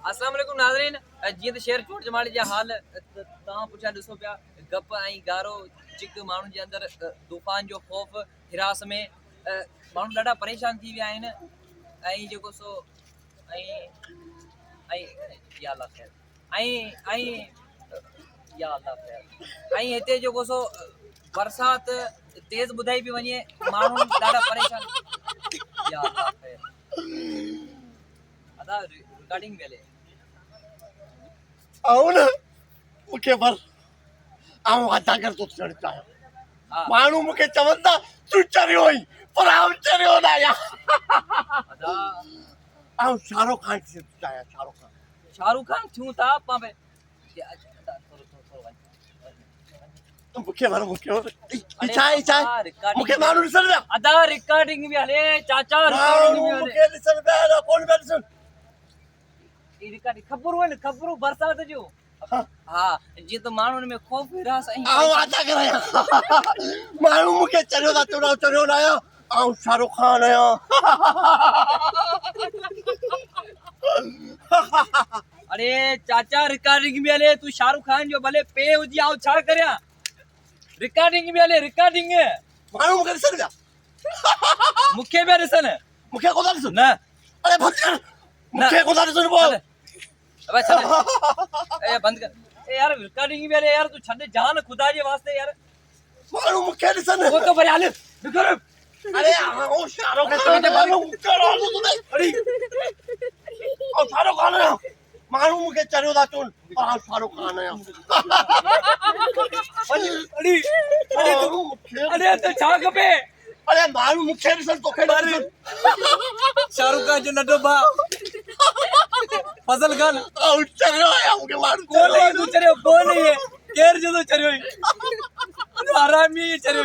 अस्सलाम वालेकुम नाज़रीन। जीअं त शेर चोट जमाली जा हाल तव्हां पुठियां ॾिसो पिया, गप ऐं गारो चिक माण्हुनि जे अंदरि तूफ़ान जो ख़ौफ़ हिरास में माण्हू ॾाढा परेशान थी विया आहिनि ऐं जेको सो ऐं या अल्लाह ख़ैर या अल्लाह ख़ैर ऐं हिते जेको सो बरसाति तेज़ ॿुधाई पई वञे, माण्हू ॾाढा परेशान या अल्लाह ख़ैर अदा रिकॉर्डिंग पहले అవును मूंखे भर आऊं अदा कर तो चढ़ता है माण्हू मूंखे चवंदा तूं चरियो हुई पर आऊं चरियो न आहियां अदा आऊं शाहरुख खान थी चाहियां शाहरुख खान थियूं था पां पे मूंखे भर इच्छा मूंखे माण्हू ॾिसण पिया अदा रिकॉर्डिंग भी हले चाचा रिकॉर्डिंग भी हले मूंखे ॾिसण पिया कोन पिया ॾिसण ई रिकॉर्डिंग ख़बरूं आहिनि ख़बरूं बरसाति जूं हा जीअं त माण्हुनि में ख़ौफ़ हिरास ऐं आऊं अदा करायां माण्हू मूंखे चरियो था चवनि चरियो न आहियां आऊं शाहरुख खान आहियां अरे चाचा रिकॉर्डिंग भी हले तू शाहरुख खान जो भले पे हुजी आऊं छा करियां रिकॉर्डिंग भी हले रिकॉर्डिंग माण्हू मूंखे ॾिसण पिया मूंखे पिया ॾिसनि मूंखे कोन था ॾिसनि न अरे भॻवान मूंखे कोन था ॾिसनि पोइ अबे छॾ ए बंद कर ए यार रिकॉर्डिंग भी हले यार तू छॾ जान खुदा जे वास्ते यार माण्हू मूंखे ॾिसनि वो तो भले हले निकर अरे आऊं शाहरुख खान माण्हू अरे आऊं शाहरुख खान आहियां माण्हू मूंखे चरियो था चवनि पर आऊं शाहरुख खान आहियां अड़ी अरे तो छा खपे अरे माण्हू मूंखे ॾिसनि तोखे न ॾिसनि शाहरुख खान जो नंढो भाउ फज़ल खान आऊं चरियो आहियां मूंखे माण्हू कोन तू चरियो कोन है केर जो तो चरियो हरामी चरियो